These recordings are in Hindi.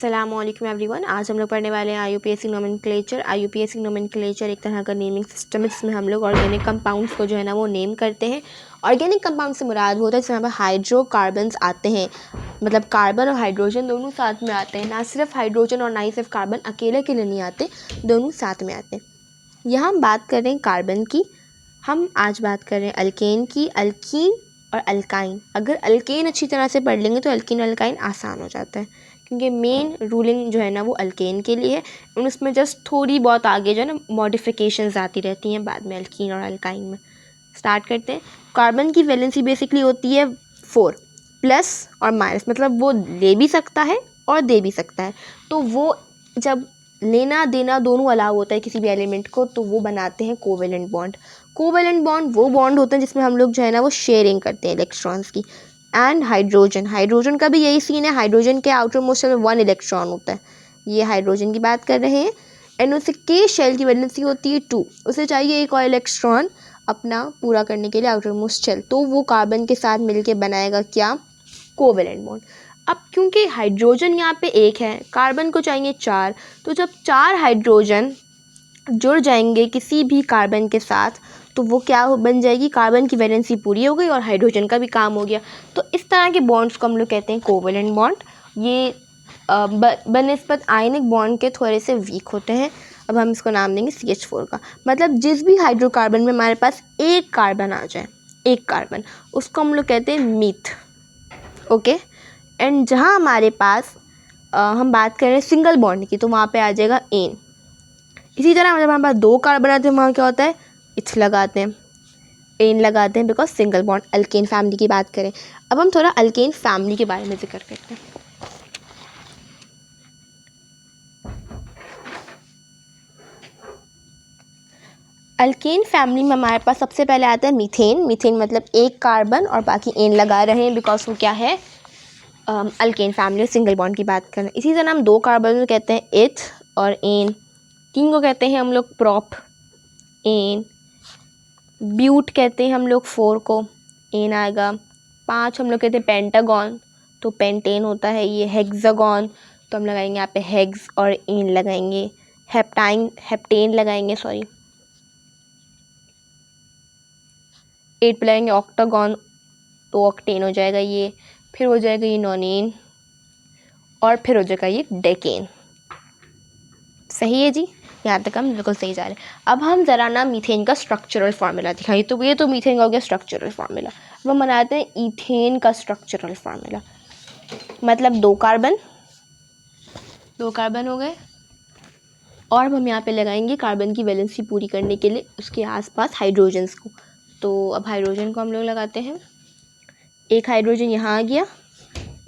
अस्सलामुअलैकुम एवरीवन। आज हम लोग पढ़ने वाले हैं आईयूपीएसी नोमेनक्लेचर। आईयूपीएसी नोमेनक्लेचर एक तरह का नेमिंग सिस्टम है जिसमें हम लोग ऑर्गेनिक कंपाउंड्स को जो है ना वो नेम करते हैं। ऑर्गेनिक कंपाउंड से मुराद होता है जिसमें हाइड्रोकार्बन्स आते हैं, मतलब कार्बन और हाइड्रोजन दोनों साथ में आते हैं। ना सिर्फ हाइड्रोजन और ना ही सिर्फ कार्बन अकेले के लिए नहीं आते, दोनों साथ में आते हैं। यहाँ हम बात कर रहे हैं कार्बन की। हम आज बात कर रहे हैं अल्केन की। अल्कीन और अल्काइन, अगर अल्केन अच्छी तरह से पढ़ लेंगे तो अल्कीन और अल्काइन आसान हो जाता है, क्योंकि मेन रूलिंग जो है ना वो अल्केन के लिए है और उसमें जस्ट थोड़ी बहुत आगे जो है ना मॉडिफिकेशंस आती रहती हैं बाद में अल्कीन और अल्काइन में। स्टार्ट करते हैं। कार्बन की वैलेंसी बेसिकली होती है 4 प्लस और माइनस, मतलब वो ले भी सकता है और दे भी सकता है। तो वो जब लेना देना दोनों अलाउ होता है किसी भी एलिमेंट को, तो वो बनाते हैं कोवेलेंट बॉन्ड। कोवेलेंट बॉन्ड वो बॉन्ड होते हैं जिसमें हम लोग जो है ना वो शेयरिंग करते हैं इलेक्ट्रॉन्स की। एंड हाइड्रोजन का भी यही सीन है। हाइड्रोजन के आउटर मोस्ट में 1 इलेक्ट्रॉन होता है। ये हाइड्रोजन की बात कर रहे हैं। एंड उसके के शेल की वैलेंसी होती है 2, उसे चाहिए एक और इलेक्ट्रॉन अपना पूरा करने के लिए आउटर मोस्ट शेल, तो वो कार्बन के साथ मिलके बनाएगा क्या, कोवेलेंट बॉन्ड। अब क्योंकि हाइड्रोजन यहाँ पे एक है, कार्बन को चाहिए 4, तो जब 4 हाइड्रोजन जुड़ जाएंगे किसी भी कार्बन के साथ तो वो क्या बन जाएगी, कार्बन की वैलेंसी पूरी हो गई और हाइड्रोजन का भी काम हो गया। तो इस तरह के बॉन्ड्स को हम लोग कहते हैं कोवेलेंट बॉन्ड। ये बनिस्बत आयनिक बॉन्ड के थोड़े से वीक होते हैं। अब हम इसको नाम देंगे CH4 का। मतलब जिस भी हाइड्रोकार्बन में हमारे पास एक कार्बन आ जाए, एक कार्बन, उसको हम लोग कहते हैं मीथ। ओके। एंड जहाँ हमारे पास हम बात कर रहे हैं सिंगल बॉन्ड की, तो वहाँ पे आ जाएगा एन। इसी तरह जब हमारे पास 2 कार्बन आते हैं वहाँ क्या होता है, इथ लगाते हैं, एन लगाते हैं, because single bond. Alkane family की बात करें, अब हम थोड़ा अल्केन फैमिली के बारे में जिक्र करते हैं। अल्केन फैमिली में हमारे पास सबसे पहले आता है मीथेन। मीथेन मतलब एक कार्बन और बाकी एन लगा रहे हैं, बिकॉज वो क्या है, अल्केन फैमिली सिंगल बॉन्ड की बात करें। इसी तरह हम 2 कार्बन को कहते हैं इथ और एन। 3 को कहते हैं हम लोग प्रॉप, एन। ब्यूट कहते हैं हम लोग 4 को, एन आएगा। 5 हम लोग कहते हैं पेंटागन, तो पेंटेन होता है ये। हेक्सागन, तो हम लगाएंगे यहाँ पे हेक्स और एन लगाएंगे। हेप्टेन लगाएंगे, सॉरी। 8 पे लगाएंगे ऑक्टागन, तो ऑक्टेन हो जाएगा ये। फिर हो जाएगा ये नॉनेन और फिर हो जाएगा ये डेकेन। सही है जी, यहाँ तक हम बिल्कुल सही जा रहे हैं। अब हम ज़रा ना मीथेन का स्ट्रक्चरल फार्मूला दिखाएंगे। तो ये तो मीथेन का हो गया स्ट्रक्चरल फार्मूला। अब हम बनाते हैं ईथेन का स्ट्रक्चरल फार्मूला। मतलब 2 कार्बन हो गए, और अब हम यहाँ पे लगाएंगे कार्बन की वैलेंसी पूरी करने के लिए उसके आसपास हाइड्रोजन्स को। तो अब हाइड्रोजन को हम लोग लगाते हैं। एक हाइड्रोजन यहाँ आ गया,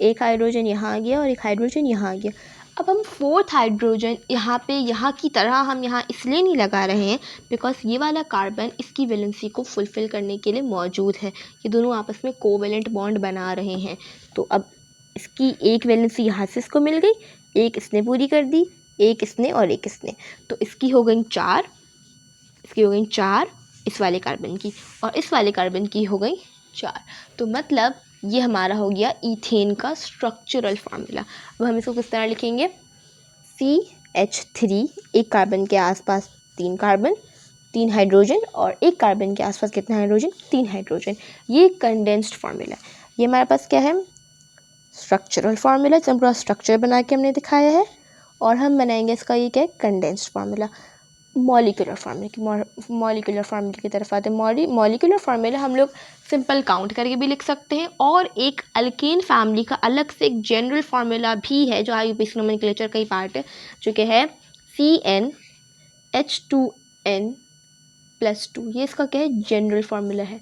एक हाइड्रोजन यहाँ आ गया और एक हाइड्रोजन यहाँ आ गया। अब हम 4th हाइड्रोजन यहाँ पे यहाँ की तरह हम यहाँ इसलिए नहीं लगा रहे हैं बिकॉज ये वाला कार्बन इसकी वैलेंसी को फुलफ़िल करने के लिए मौजूद है। ये दोनों आपस में कोवेलेंट बॉन्ड बना रहे हैं। तो अब इसकी एक वैलेंसी यहाँ से इसको मिल गई, एक इसने पूरी कर दी, एक इसने और एक इसने, तो इसकी हो गई 4, इसकी हो गई 4 इस वाले कार्बन की, और इस वाले कार्बन की हो गई 4। तो मतलब ये हमारा हो गया ईथेन का स्ट्रक्चरल फार्मूला। अब हम इसको किस तरह लिखेंगे, CH3, एक कार्बन के आसपास 3 कार्बन, 3 हाइड्रोजन, और एक कार्बन के आसपास कितने हाइड्रोजन, 3 हाइड्रोजन। ये कंडेंस्ड फार्मूला। ये हमारे पास क्या है, स्ट्रक्चरल फार्मूला। जब पूरा स्ट्रक्चर बना के हमने दिखाया है, और हम बनाएंगे इसका ये क्या है, कंडेंस्ड फार्मूला। मॉलिक्यूलर फार्मूले की तरफ आते हैं। मॉलिक्यूलर फार्मूला हम लोग सिंपल काउंट करके भी लिख सकते हैं, और एक अल्केन फैमिली का अलग से एक जनरल फार्मूला भी है जो आईयूपीएसी नोमेनक्लेचर का ही पार्ट है, जो कि है CnH2n+2। ये इसका क्या है, जनरल फार्मूला है,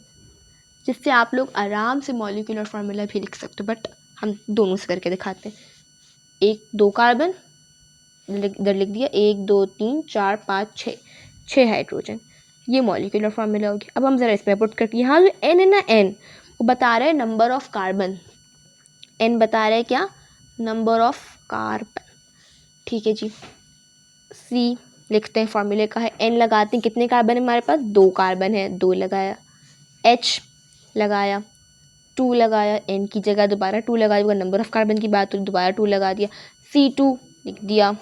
जिससे आप लोग आराम से मॉलिक्यूलर फार्मूला भी लिख सकते हो। बट हम दोनों से करके दिखाते हैं। 2 कार्बन इधर लिख दिया, 1 2 3 4 5 6 हाइड्रोजन। ये मॉलिक्यूलर फार्मूला हो गया। अब हम ज़रा इसमें पुट करके, यहाँ जो एन है ना, एन वो बता रहा है नंबर ऑफ कार्बन। एन बता रहा है क्या, नंबर ऑफ कार्बन। ठीक है जी। सी लिखते हैं, फार्मूले का है। एन लगाते हैं, कितने कार्बन है हमारे पास, 2 कार्बन है, 2 लगाया। एच लगाया, 2 लगाया, एन की जगह दोबारा 2 लगा दिया, नंबर ऑफ कार्बन की बात हुई दोबारा 2 लगा दिया। C2 लिख दिया।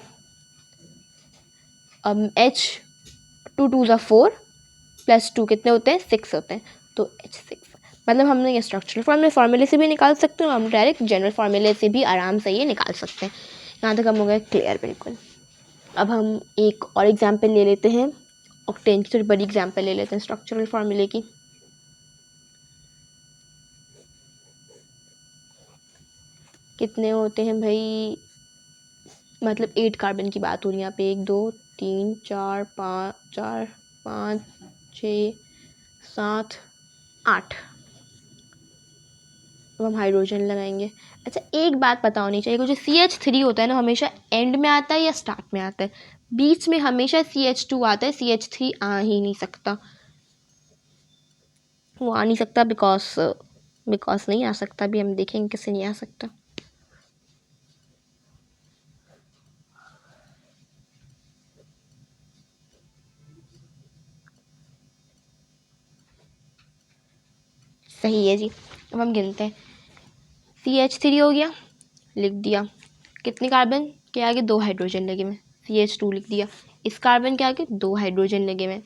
H 2 2 ज़ा 4 प्लस 2 कितने होते हैं 6 होते हैं, तो H6। मतलब हमने ये स्ट्रक्चरल फार्मूले से भी निकाल सकते हैं, हम डायरेक्ट जनरल फार्मूले से भी आराम से ये निकाल सकते हैं। यहाँ तक हम हो गए क्लियर बिल्कुल। अब हम एक और एग्जांपल ले लेते हैं, ऑक्टेन की थोड़ी बड़ी एग्जांपल ले लेते हैं स्ट्रक्चरल फार्मूले की। कितने होते हैं भाई, मतलब 8 कार्बन की बात हो रही है यहाँ पे, 1 2 3 4 5 6 7 8। अब हम हाइड्रोजन लगाएंगे। अच्छा एक बात पता होनी चाहिए, जो CH3 होता है ना हमेशा एंड में आता है या स्टार्ट में आता है, बीच में हमेशा CH2 आता है, CH3 आ ही नहीं सकता, वो आ नहीं सकता बिकॉज नहीं आ सकता, अभी हम देखेंगे कैसे नहीं आ सकता। सही है जी। अब हम गिनते हैं, CH3 हो गया, लिख दिया। कितने कार्बन के आगे 2 हाइड्रोजन लगे हुए, CH2 लिख दिया। इस कार्बन के आगे 2 हाइड्रोजन लगे हुए,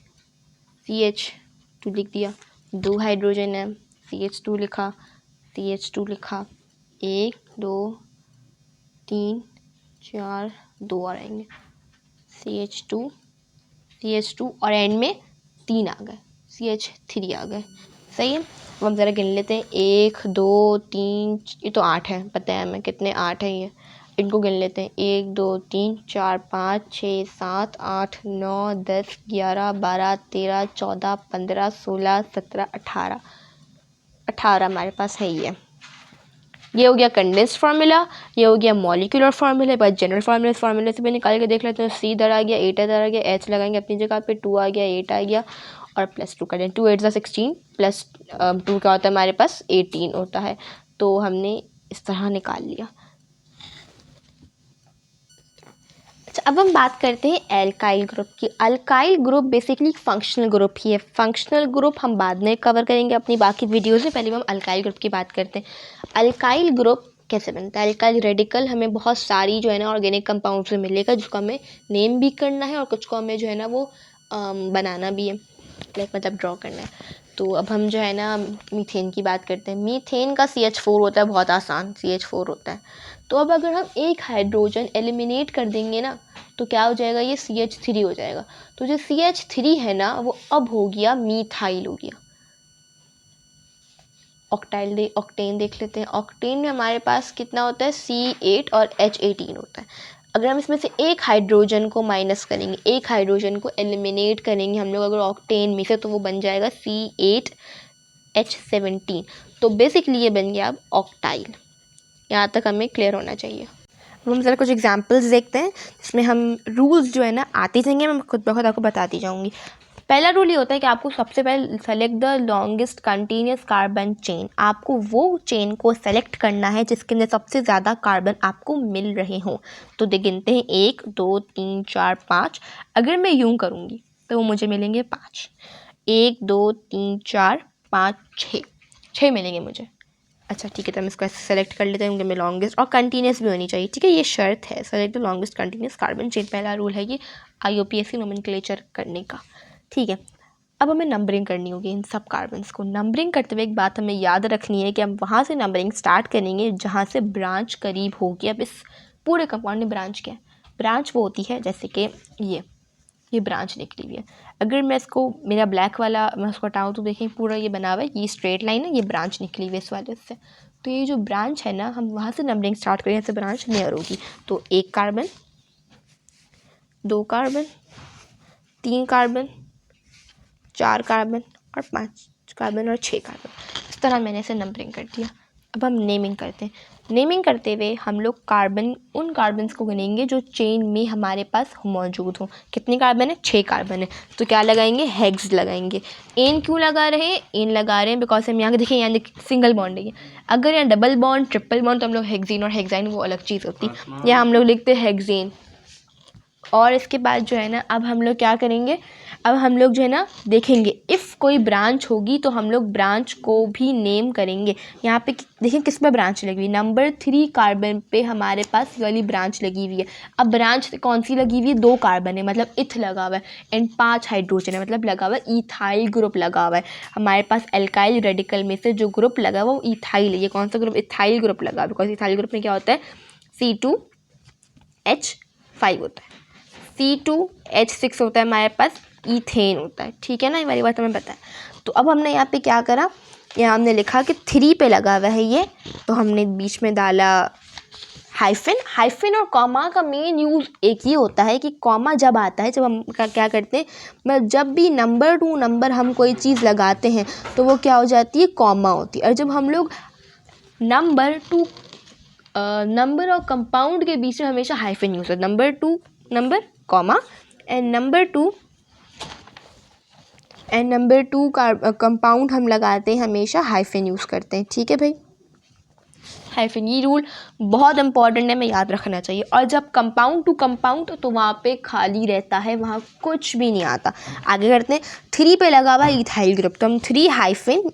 CH2 लिख दिया। 2 हाइड्रोजन है, CH2 लिखा, CH2 लिखा। 1 2 3 4 2 और आएंगे, CH2 और एंड में 3 आ गए, CH3 आ गए। सही है। अब हम ज़रा गिन लेते हैं, 1 2 3, ये तो 8 है, पता है हमें कितने 8 है ये, इनको गिन लेते हैं। 1 2 3 4 5 6 7 8 9 10 11 12 13 14 15 16 17 18 हमारे पास है ये। ये हो गया कंडेंस्ड फार्मूला, ये हो गया मॉलिक्यूलर फार्मूला। बस जनरल फार्मूले से भी निकाल के देख लेते हैं। C इधर आ गया, 8 इधर आ गया, H लगाएंगे अपनी जगह पे, 2 आ गया, 8 आ गया और प्लस 2 करें, 2 8 ज़ा 16 प्लस 2 क्या होता है हमारे पास 18 होता है, तो हमने इस तरह निकाल लिया। अच्छा अब हम बात करते हैं एल्काइल ग्रुप की। Alkyl group basically functional group ही है। फंक्शनल ग्रुप हम बाद में कवर करेंगे अपनी बाकी वीडियोज़ में, पहले हम अल्काइल ग्रुप की बात करते हैं। अल्काइल ग्रुप कैसे बनता है? अल्काइल रेडिकल हमें बहुत सारी जो है ना ऑर्गेनिक कंपाउंड से मिलेगा, जिसको हमें नेम भी करना है और कुछ को हमें जो है ना वो बनाना भी है, मतलब ड्रॉ करना है। तो अब हम जो है ना मीथेन की बात करते हैं। मीथेन का CH4 होता है, बहुत आसान CH4 होता है। तो अब अगर हम एक हाइड्रोजन एलिमिनेट कर देंगे ना तो क्या हो जाएगा, ये CH3 हो जाएगा। तो जो CH3 है ना वो अब हो गया मीथाइल हो गया। ऑक्टेन देख लेते हैं। ऑक्टेन में हमारे पास कितना होता है, C8 और H18 होता है। अगर हम इसमें से एक हाइड्रोजन को माइनस करेंगे, एक हाइड्रोजन को एलिमिनेट करेंगे हम लोग अगर ऑक्टेन में से, तो वो बन जाएगा C8H17। तो बेसिकली ये बन गया अब ऑक्टाइल। यहाँ तक हमें क्लियर होना चाहिए। अब हम ज़रा कुछ एग्जांपल्स देखते हैं जिसमें हम रूल्स जो है ना आते जाएंगे, मैं खुद ब खुद आपको बताती जाऊँगी। पहला रूल ये होता है कि आपको सबसे पहले select the longest continuous carbon chain. आपको वो चेन को सेलेक्ट करना है जिसके अंदर सबसे ज़्यादा कार्बन आपको मिल रहे हों। तो गिनते हैं 1 2 3 4 5। अगर मैं यूँ करूँगी तो वो मुझे मिलेंगे 5। 1 2 3 4 5 6 मिलेंगे मुझे। अच्छा ठीक है, तो हम इसको ऐसे सेलेक्ट कर लेते हैं क्योंकि लॉन्गेस्ट और कंटिन्यूस भी होनी चाहिए। ठीक है, ये शर्त है, select the longest continuous carbon chain. पहला रूल है ये IUPAC नोमेनक्लेचर करने का। ठीक है, अब हमें नंबरिंग करनी होगी इन सब कार्बन्स को। नंबरिंग करते हुए एक बात हमें याद रखनी है कि हम वहाँ से नंबरिंग स्टार्ट करेंगे जहाँ से ब्रांच करीब होगी। अब इस पूरे कंपाउंड में ब्रांच क्या है? ब्रांच वो होती है जैसे कि ये ब्रांच निकली हुई है। अगर मैं इसको मेरा ब्लैक वाला मैं उसको हटाऊँ तो देखें पूरा ये बना हुआ है, ये स्ट्रेट लाइन है, ये ब्रांच निकली हुई है इस वाले से। तो ये जो ब्रांच है ना, हम वहाँ से नंबरिंग स्टार्ट करें, ऐसे ब्रांच नियर होगी। तो 1 कार्बन 2 कार्बन 3 कार्बन 4 कार्बन और 5 कार्बन और 6 कार्बन। इस तरह मैंने इसे नंबरिंग कर दिया। अब हम नेमिंग करते हैं। नेमिंग करते हुए हम लोग उन कार्बन्स को गिनेंगे जो चेन में हमारे पास मौजूद हो। कितने कार्बन है? 6 कार्बन है। तो क्या लगाएंगे? हेक्स लगाएंगे। एन क्यों लगा रहे हैं? एन लगा रहे हैं बिकॉज हम यहाँ देखें, यहाँ सिंगल बॉन्ड है। अगर यहाँ डबल बॉन्ड ट्रिपल बॉन्ड तो हम लोग हेक्सीन और हेक्साइन वो अलग चीज़ होती है। यहाँ हम लोग लिखते हैं हेक्सेन। और इसके बाद जो है ना अब हम लोग क्या करेंगे, अब हम लोग जो है ना देखेंगे इफ़ कोई ब्रांच होगी तो हम लोग ब्रांच को भी नेम करेंगे। यहाँ पे देखें किस पे ब्रांच लगी हुई, नंबर 3 कार्बन पे हमारे पास ये वाली ब्रांच लगी हुई है। अब ब्रांच कौन सी लगी हुई है, 2 कार्बन है मतलब इथ लगा हुआ है, एंड 5 हाइड्रोजन है मतलब लगा हुआ है इथाइल ग्रुप लगा हुआ है। हमारे पास एल्काइल रेडिकल में से जो ग्रुप लगा हुआ वो इथाइल है। ये कौन सा ग्रुप, इथाइल ग्रुप लगा हुआ है, बिकॉज इथाइल ग्रुप में क्या होता है C2H5 होता है, C2H6 होता है, हमारे पास ईथेन होता है। ठीक है ना, ये वाली बात हमें पता है। तो अब हमने यहाँ पे क्या करा, यहाँ हमने लिखा कि 3 पे लगा हुआ है ये, तो हमने बीच में डाला हाइफन और कॉमा का मेन यूज़ एक ही होता है कि कॉमा जब आता है, जब हम क्या करते हैं, मतलब जब भी नंबर 2 नंबर हम कोई चीज़ लगाते हैं तो वो क्या हो जाती है, कॉमा होती है। और जब हम लोग नंबर और कंपाउंड के बीच में हमेशा हाइफन यूज़ होता है, number 2 number comma and number 2 का कंपाउंड हम लगाते हैं हमेशा हाइफन यूज़ करते हैं। ठीक है भाई, हाइफन ये रूल बहुत इंपॉर्टेंट है, हमें याद रखना चाहिए। और जब कंपाउंड टू कंपाउंड तो वहाँ पे खाली रहता है, वहाँ कुछ भी नहीं आता। आगे करते हैं, 3 पे लगा हुआ इथाइल ग्रुप, तो हम 3 हाइफन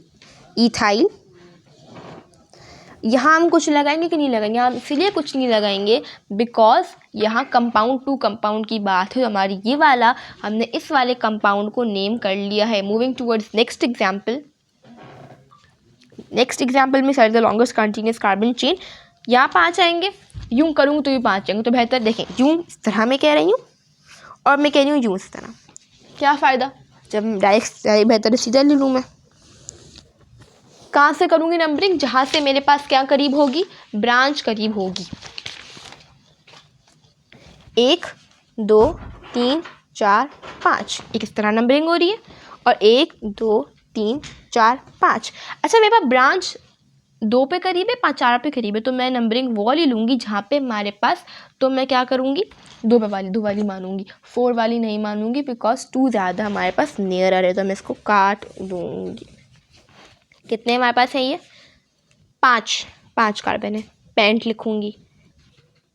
इथाइल, यहाँ हम कुछ लगाएंगे कि नहीं लगाएंगे, हम इसलिए कुछ नहीं लगाएंगे बिकॉज यहाँ कंपाउंड टू कंपाउंड की बात है। हमारी ये वाला, हमने इस वाले कंपाउंड को नेम कर लिया है। मूविंग टूवर्ड्स नेक्स्ट एग्जाम्पल में select the longest continuous carbon chain. यहाँ 5 आएंगे, यूँ करूँ तो ये 5 आएंगे, तो बेहतर देखें यूँ इस तरह मैं कह रही हूँ और मैं कह रही हूँ यूँ इस तरह। क्या फ़ायदा जब डायरेक्ट, बेहतर सीधा ले लूँ मैं। कहाँ से करूँगी नंबरिंग, जहाँ से मेरे पास क्या करीब होगी, ब्रांच करीब होगी। 1 2 3 4 5 एक इस तरह नंबरिंग हो रही है, और 1 2 3 4 5। अच्छा मेरे पास ब्रांच 2 पे करीब है, 4 पे करीब है, तो मैं नंबरिंग वो वाली लूँगी जहाँ पे हमारे पास, तो मैं क्या करूँगी 2 वाली मानूंगी, 4 वाली नहीं मानूंगी बिकॉज 2 ज़्यादा हमारे पास नियरर है, तो मैं इसको काट दूँगी। कितने हमारे पास है ये, 5 कार्बन है, पेंट लिखूँगी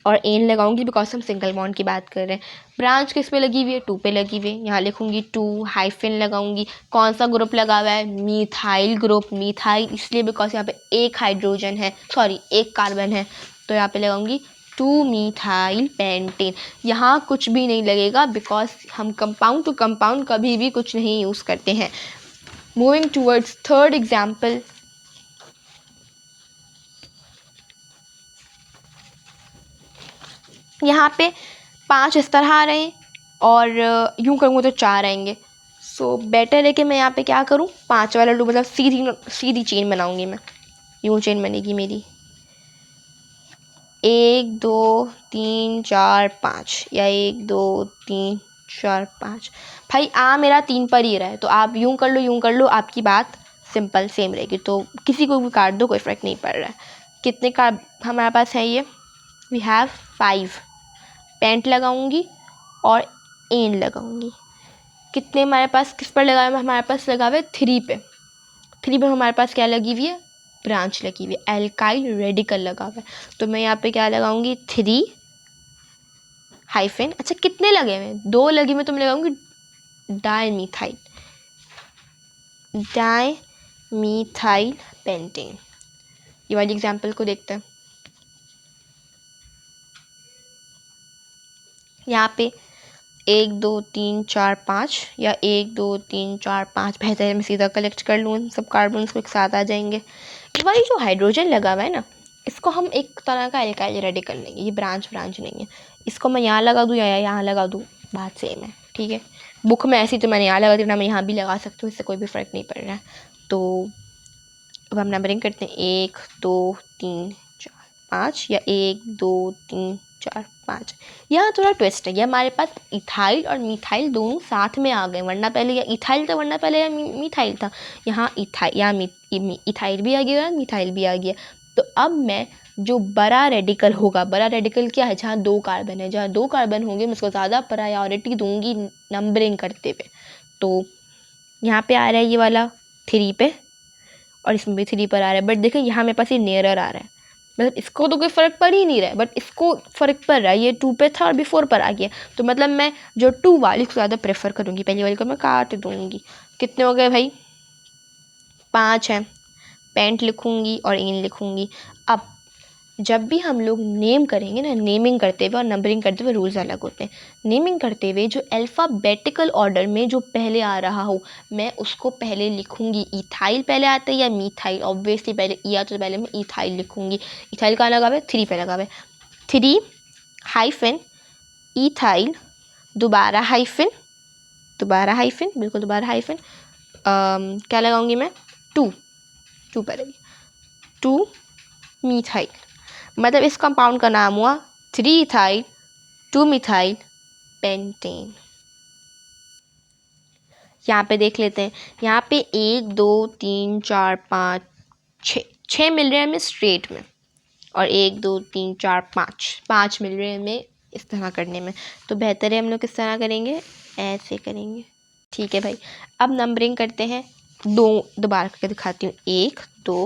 और एन लगाऊंगी बिकॉज हम सिंगल बॉन्ड की बात कर रहे हैं। ब्रांच किस पे लगी हुई है, 2 पे लगी हुई है, यहाँ लिखूंगी 2, हाइफन लगाऊंगी। कौन सा ग्रुप लगा हुआ है, मीथाइल ग्रुप, मीथाइल इसलिए बिकॉज यहाँ पे एक हाइड्रोजन है, सॉरी एक कार्बन है, तो यहाँ पे लगाऊंगी 2 मीथाइल पेंटेन। यहाँ कुछ भी नहीं लगेगा बिकॉज हम कंपाउंड टू कंपाउंड कभी भी कुछ नहीं यूज़ करते हैं। मूविंग टूवर्ड्स थर्ड एग्जाम्पल, यहाँ पे 5 इस तरह आ रहे हैं और यूँ करूँगा तो 4 आएंगे। सो बेटर है कि मैं यहाँ पे क्या करूँ, 5 वाला लूँ, मतलब सीधी चेन बनाऊँगी मैं। यूँ चेन बनेगी मेरी 1 2 3 4 5 या 1 2 3 4 5। भाई मेरा 3 पर ही रहा है, तो आप यूँ कर लो, आपकी बात सिंपल सेम रहेगी, तो किसी को भी काट दो कोई फ़र्क नहीं पड़ रहा है। कितने का हमारे पास है ये, वी हैव 5, पेंट लगाऊंगी और एन लगाऊंगी। कितने हमारे पास किस पर लगा हुआ है, हमारे पास लगा हुआ है 3 पे। 3 पे हमारे पास क्या लगी हुई है, ब्रांच लगी हुई है, एल्काइल रेडिकल लगा हुआ है, तो मैं यहाँ पे क्या लगाऊंगी 3 हाइफन। अच्छा कितने लगे हुए हैं, 2 लगे हुए, तो मैं लगाऊंगी डाईमीथाइल पेंटेन। ये वाली एग्जाम्पल को देखते हैं। यहाँ पे 1 2 3 4 5 या 1 2 3 4 5, बेहतर है मैं सीधा कलेक्ट कर लूँ, सब कार्बन को एक साथ आ जाएंगे। ये वाली जो हाइड्रोजन लगा हुआ है ना, इसको हम एक तरह का एल्काइल रेडिकल लेंगे, ये ब्रांच नहीं है। इसको मैं यहाँ लगा दूँ या यहाँ लगा दूँ, बात सेम है। ठीक है, बुक में ऐसी तो मैंने यहाँ लगा दी ना, मैं यहाँ भी लगा सकती हूँ, इससे कोई भी फ़र्क नहीं पड़ रहा है। तो अब हम नंबरिंग करते हैं 1 2 3 4 5 या 1 2 3 4 5। यहाँ थोड़ा ट्विस्ट है, ये हमारे पास इथाइल और मीथाइल दोनों साथ में आ गए, वरना पहले या इथाइल था वरना पहले या मीथाइल था। यहाँ इथाइल भी आ गया, मीथाइल भी आ गया। तो अब मैं जो बड़ा रेडिकल होगा, बड़ा रेडिकल क्या है, जहाँ 2 कार्बन है, जहाँ 2 कार्बन होंगे मैं उसको ज़्यादा प्रायोरिटी दूंगी नंबरिंग करते हुए। तो यहाँ पे आ रहा है ये वाला 3 पे और इसमें भी 3 पर आ रहा है, बट देखिए यहाँ मेरे पास ये नियरर आ रहा है, मतलब इसको तो कोई फ़र्क पड़ ही नहीं रहा है, बट इसको फ़र्क पड़ रहा है, ये 2 पे था और बिफोर पर आ गया, तो मतलब मैं जो 2 वाली को ज़्यादा प्रेफर करूँगी, पहली वाली को मैं काट दूँगी। कितने हो गए भाई? 5 हैं। पेंट लिखूँगी और इन लिखूँगी। अब जब भी हम लोग नेम करेंगे ना, नेमिंग करते हुए और नंबरिंग करते हुए रूल्स अलग होते हैं। नेमिंग करते हुए जो अल्फ़ाबेटिकल ऑर्डर में जो पहले आ रहा हो, मैं उसको पहले लिखूँगी। इथाइल पहले आता है या मीथाइल? ऑब्वियसली पहले ई आता तो पहले मैं इथाइल लिखूँगी। इथाइल कहाँ लगा हुआ है? 3 पे लगा हुआ है। 3 हाइफन इथाइल, दोबारा हाइफन, बिल्कुल दोबारा हाइफन, क्या लगाऊंगी मैं? 2 पर रहेगी, 2 मीथाइल। मतलब इस कंपाउंड का नाम हुआ 3 इथाइल 2 मिथाइल पेंटेन। यहाँ पे देख लेते हैं, यहाँ पे 1 2 3 4 5 6 मिल रहे हैं हमें स्ट्रेट में, और 1 2 3 4 5 मिल रहे हैं हमें इस तरह करने में। तो बेहतर है हम लोग किस तरह करेंगे? ऐसे करेंगे। ठीक है भाई, अब नंबरिंग करते हैं। दोबारा करके दिखाती हूँ। 1 2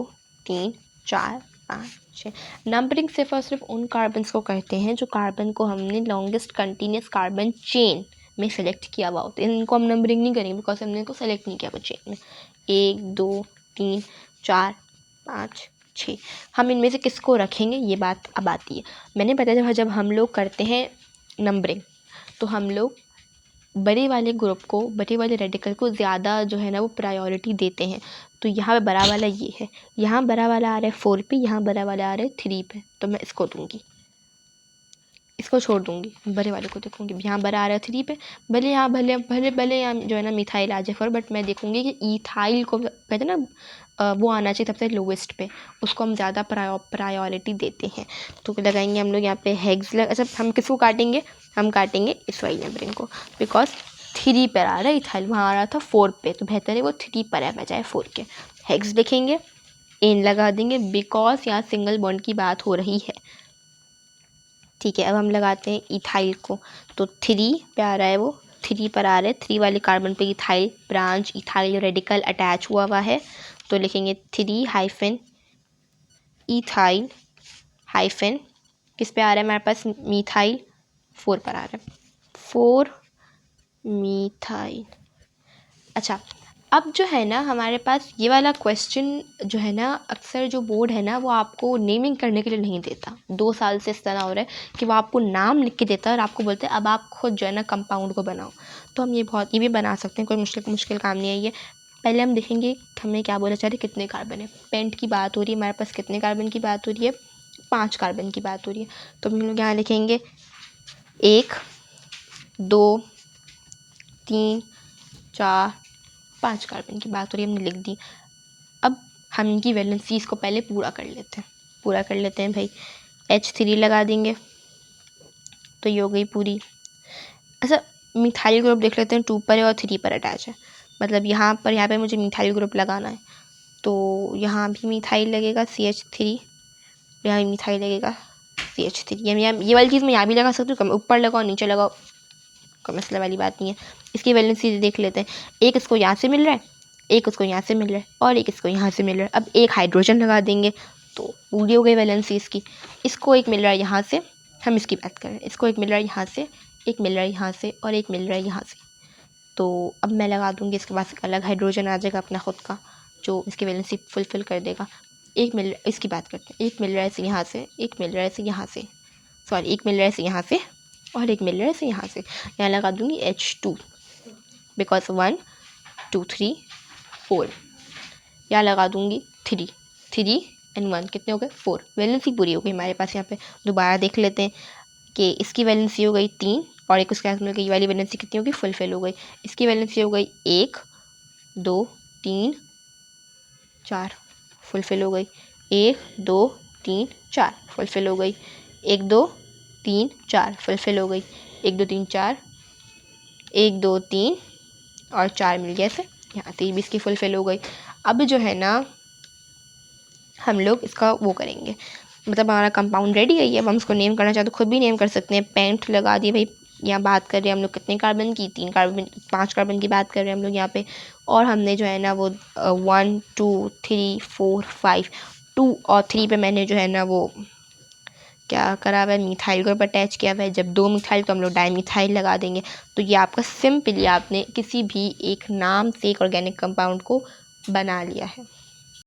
3 4 5 6। नंबरिंग सिर्फ और सिर्फ उन कार्बन्स को करते हैं जो कार्बन को हमने लॉन्गेस्ट कंटिन्यूस कार्बन चेन में सेलेक्ट किया हुआ होता है। इनको हम नंबरिंग नहीं करेंगे बिकॉज हमने इनको सेलेक्ट नहीं किया हुआ चेन में। 1 2 3 4 5 6। हम इनमें से किसको रखेंगे, ये बात अब आती है। मैंने बताया जब हम लोग करते हैं नंबरिंग, तो हम लोग बड़े वाले ग्रुप को, बड़े वाले रेडिकल को ज़्यादा जो है ना वो प्रायोरिटी देते हैं। तो यहाँ पे बड़ा वाला ये है, यहाँ बड़ा वाला आ रहा है 4 पे, यहाँ बड़ा वाला आ रहा है 3 पे, तो मैं इसको दूंगी, इसको छोड़ दूंगी, बड़े वाले को देखूंगी। यहाँ बड़ा आ रहा है 3 पे, भले यहाँ भले यहाँ जो है ना मिथाइल आ जाए फॉर, बट मैं देखूंगी कि इथाइल को कहते हैं ना वो आना चाहिए सबसे लोवेस्ट पे, उसको हम ज़्यादा प्रायोरिटी देते हैं। तो लगाएंगे हम लोग यहाँ पे हेक्स अच्छा हम किसको काटेंगे? हम काटेंगे इस वाली नंबरिंग को, बिकॉज 3 पर आ रहा है इथाइल, वहाँ आ रहा था 4 पे, तो बेहतर है वो 3 पर है बजाय 4 के। हेक्स लिखेंगे, एन लगा देंगे, बिकॉज यहाँ सिंगल बॉन्ड की बात हो रही है। ठीक है, अब हम लगाते हैं इथाइल को, तो 3 पे आ रहा है वो, 3 पर आ रहा है, 3 वाले कार्बन पे ethyl branch, ethyl radical attach हुआ है, तो लिखेंगे 3 हाइफन इथाइल हाइफन, किस पे आ रहा है हमारे पास? मीथाइल, 4 पर आ रहा है, 4 मीथाइल। अच्छा, अब जो है ना हमारे पास ये वाला क्वेश्चन जो है ना, अक्सर जो बोर्ड है ना वो आपको नेमिंग करने के लिए नहीं देता। 2 साल से इस तरह हो रहा है कि वो आपको नाम लिख के देता है और आपको बोलते हैं अब आप खुद जो है ना कंपाउंड को बनाओ। तो हम ये भी बना सकते हैं, कोई मुश्किल काम नहीं है ये। पहले हम देखेंगे हमें क्या बोला चाह रहे, कितने कार्बन है। पेंट की बात हो रही है, हमारे पास कितने कार्बन की बात हो रही है? 5 कार्बन की बात हो रही है। तो हम लोग यहाँ लिखेंगे 1 2 3 4 5 कार्बन की बात हो रही है, हमने लिख दी। अब हम इनकी वैलेंसीज को पहले पूरा कर लेते हैं भाई। H3 लगा देंगे, तो ये हो गई पूरी। अच्छा, मिथाइल ग्रुप देख लेते हैं, 2 पर है और 3 पर अटैच है, मतलब यहाँ पे मुझे मिथाइल ग्रुप लगाना है, तो यहाँ भी मिथाइल लगेगा CH3, यहाँ भी मिथाइल लगेगा CH3। ये वाली चीज़ मैं यहाँ भी लगा सकती हूँ, ऊपर लगाओ नीचे लगाओ, कोई मसले वाली बात नहीं है। इसकी वैलेंसी देख लेते हैं, एक इसको यहाँ से मिल रहा है, एक इसको यहाँ से मिल रहा है, और एक इसको यहाँ से मिल रहा है। अब एक हाइड्रोजन लगा देंगे तो पूरी हो गई वैलेंसी इसकी। इसको एक मिल रहा है यहाँ से, हम इसकी बात कर रहे हैं, इसको एक मिल रहा है यहाँ से, एक मिल रहा है यहाँ से, और एक मिल रहा है यहाँ से। तो अब मैं लगा दूँगी, इसके पास एक अलग हाइड्रोजन आ जाएगा अपना खुद का, जो इसकी वैलेंसी फुलफ़िल कर देगा। इसकी बात करते हैं, एक मिल रहा है इसे यहाँ से, एक मिल रहा है इसे यहाँ से, सॉरी एक मिल रहा है इसे यहाँ से, और एक मिल रहा है इसे यहाँ से। यहाँ लगा दूँगी H2, बिकॉज 1 2 3 4। यहाँ लगा दूँगी 3 एंड 1, कितने हो गए? 4। वैलेंसी पूरी हो गई हमारे पास। यहाँ पे दोबारा देख लेते हैं कि इसकी वैलेंसी हो गई 3, और एक उसके साथ मिलकर ये वाली वैलेंसी कितनी होगी? फुलफिल हो गई। इसकी वैलेंसी हो गई 1 2 3 4, फुलफिल हो गई। 1 2 3 4 फुलफिल हो गई। 1 2 3 4 फुलफिल हो गई। 1 2 3 4, 1 2 3 और 4 मिल गया ऐसे, यहाँ 3 भी इसकी फुलफिल हो गई। अब जो है ना हम लोग इसका वो करेंगे, मतलब हमारा कंपाउंड रेडी है ये। अब हम इसको नेम करना चाहते तो खुद भी नेम कर सकते हैं। पेंट लगा दिए भाई। यहाँ बात कर रहे हैं हम लोग कितने कार्बन की? 5 कार्बन की बात कर रहे हैं हम लोग यहाँ पे। और हमने जो है ना वो 1 2 3 4 5 2 और 3 पे मैंने जो है ना वो क्या करा हुआ है, मिथाइल ग्रुप अटैच किया हुआ है। जब 2 मिथाइल तो हम लोग डाइमिथाइल लगा देंगे। तो ये आपका सिंपली आपने किसी भी एक नाम से एक ऑर्गेनिक कंपाउंड को बना लिया है।